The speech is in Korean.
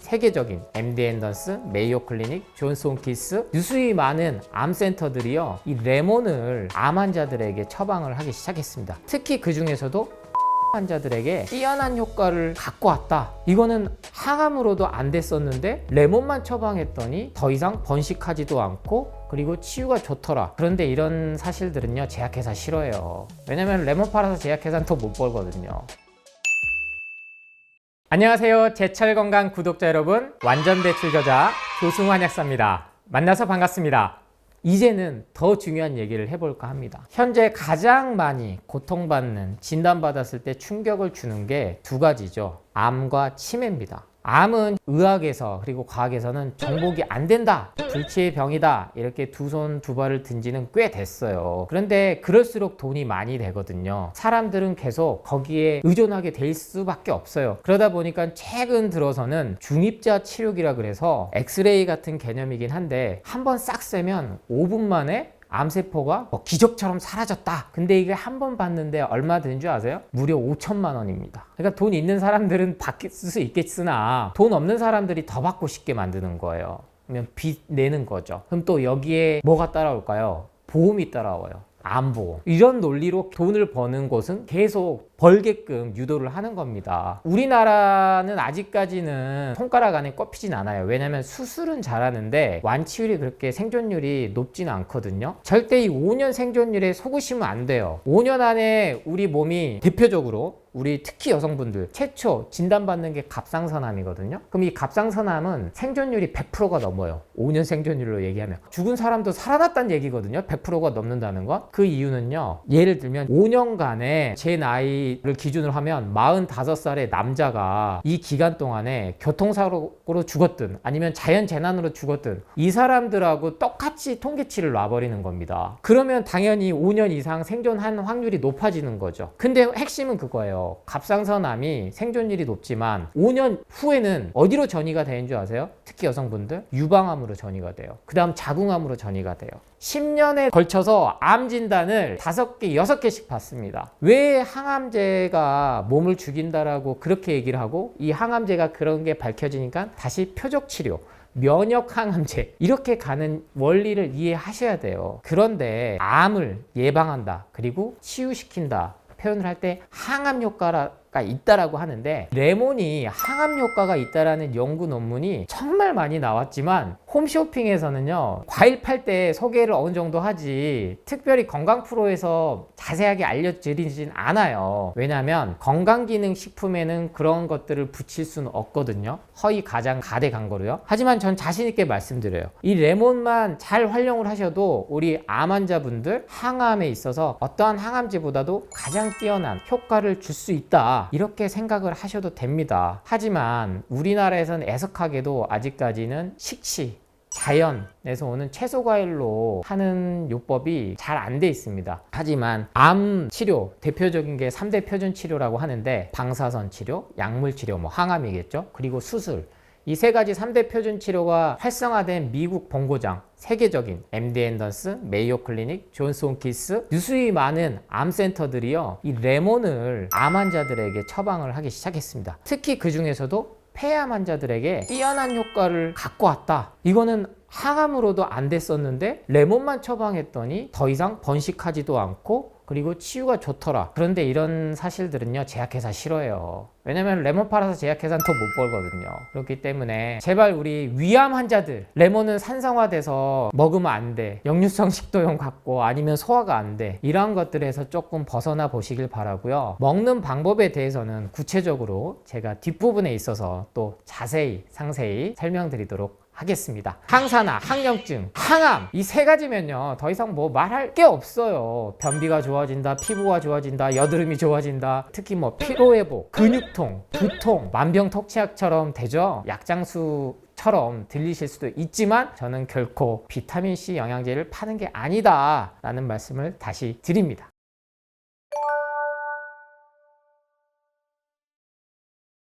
세계적인 MD 앤더슨, 메이오 클리닉, 존스 홈킨스 유수히 많은 암 센터들이요, 이 레몬을 암 환자들에게 처방을 하기 시작했습니다. 특히 그 중에서도 환자들에게 뛰어난 효과를 갖고 왔다. 이거는 항암으로도 안 됐었는데 레몬만 처방했더니 더 이상 번식하지도 않고 그리고 치유가 좋더라. 그런데 이런 사실들은요, 제약회사 싫어해요. 왜냐면 레몬 팔아서 제약회사는 더 못 벌거든요. 안녕하세요, 제철건강 구독자 여러분, 완전배출 저자 조승환 약사입니다. 만나서 반갑습니다. 이제는 더 중요한 얘기를 해볼까 합니다. 현재 가장 많이 고통받는, 진단받았을 때 충격을 주는 게 두 가지죠. 암과 치매입니다. 암은 의학에서 그리고 과학에서는 정복이 안 된다, 불치의 병이다, 이렇게 두 손 두 발을 든 지는 꽤 됐어요. 그런데 그럴수록 돈이 많이 되거든요. 사람들은 계속 거기에 의존하게 될 수밖에 없어요. 그러다 보니까 최근 들어서는 중입자 치료기라 그래서 엑스레이 같은 개념이긴 한데 한번 싹 쐬면 5분 만에 암세포가 기적처럼 사라졌다. 근데 이게 한 번 봤는데 얼마 드는 줄 아세요? 무려 5천만 원입니다. 그러니까 돈 있는 사람들은 받을 수 있겠으나 돈 없는 사람들이 더 받고 싶게 만드는 거예요. 그러면 빚 내는 거죠. 그럼 또 여기에 뭐가 따라올까요? 보험이 따라와요. 암보험. 이런 논리로 돈을 버는 곳은 계속 벌게끔 유도를 하는 겁니다. 우리나라는 아직까지는 손가락 안에 꼽히진 않아요. 왜냐면 수술은 잘하는데 완치율이 그렇게 생존율이 높지는 않거든요. 절대 이 5년 생존율에 속으시면 안 돼요. 5년 안에 우리 몸이 대표적으로, 우리 특히 여성분들 최초 진단받는 게 갑상선암이거든요. 그럼 이 갑상선암은 생존율이 100%가 넘어요. 5년 생존율로 얘기하면 죽은 사람도 살아났다는 얘기거든요. 100%가 넘는다는 건. 그 이유는요, 예를 들면 5년간에 제 나이를 기준으로 하면 45살의 남자가 이 기간 동안에 교통사고로 죽었든 아니면 자연재난으로 죽었든 이 사람들하고 똑같이 통계치를 놔버리는 겁니다. 그러면 당연히 5년 이상 생존한 확률이 높아지는 거죠. 근데 핵심은 그거예요. 갑상선암이 생존율이 높지만 5년 후에는 어디로 전이가 되는 줄 아세요? 특히 여성분들 유방암으로 전이가 돼요. 그 다음 자궁암으로 전이가 돼요. 10년에 걸쳐서 암 진단을 5개, 6개씩 받습니다. 왜 항암제가 몸을 죽인다라고 그렇게 얘기를 하고, 이 항암제가 그런 게 밝혀지니까 다시 표적 치료, 면역 항암제, 이렇게 가는 원리를 이해하셔야 돼요. 그런데 암을 예방한다, 그리고 치유시킨다 표현을 할 때 항암 효과가 있다라고 하는데, 레몬이 항암 효과가 있다라는 연구 논문이 정말 많이 나왔지만 홈쇼핑에서는요, 과일 팔 때 소개를 어느 정도 하지 특별히 건강 프로에서 자세하게 알려드리진 않아요. 왜냐하면 건강기능식품에는 그런 것들을 붙일 수는 없거든요. 허위 가장 가대 광고로요. 하지만 전 자신 있게 말씀드려요. 이 레몬만 잘 활용을 하셔도 우리 암 환자분들 항암에 있어서 어떠한 항암제보다도 가장 뛰어난 효과를 줄 수 있다, 이렇게 생각을 하셔도 됩니다. 하지만 우리나라에서는 애석하게도 아직까지는 식치, 자연에서 오는 채소과일로 하는 요법이 잘 안 돼 있습니다. 하지만 암 치료 대표적인 게 3대 표준 치료라고 하는데, 방사선 치료, 약물 치료, 항암이겠죠. 그리고 수술. 이 세 가지 3대 표준 치료가 활성화된 미국 본고장, 세계적인 MD 앤더슨, 메이오 클리닉, 존스 홈킨스 유수히 많은 암 센터들이요, 이 레몬을 암 환자들에게 처방을 하기 시작했습니다. 특히 그 중에서도 폐암 환자들에게 뛰어난 효과를 갖고 왔다. 이거는 항암으로도 안 됐었는데 레몬만 처방했더니 더 이상 번식하지도 않고 그리고 치유가 좋더라. 그런데 이런 사실들은요, 제약회사 싫어해요. 왜냐면 레몬 팔아서 제약회사는 더 못 벌거든요. 그렇기 때문에 제발 우리 위암 환자들, 레몬은 산성화돼서 먹으면 안 돼, 역류성 식도염 같고 아니면 소화가 안 돼, 이러한 것들에서 조금 벗어나 보시길 바라고요. 먹는 방법에 대해서는 구체적으로 제가 뒷부분에 있어서 또 자세히 상세히 설명드리도록 하겠습니다. 항산화, 항염증, 항암, 이 세 가지면요 더 이상 뭐 말할 게 없어요. 변비가 좋아진다, 피부가 좋아진다, 여드름이 좋아진다, 특히 피로회복, 근육통, 두통, 만병통치약처럼 되죠. 약장수처럼 들리실 수도 있지만 저는 결코 비타민C 영양제를 파는 게 아니다 라는 말씀을 다시 드립니다.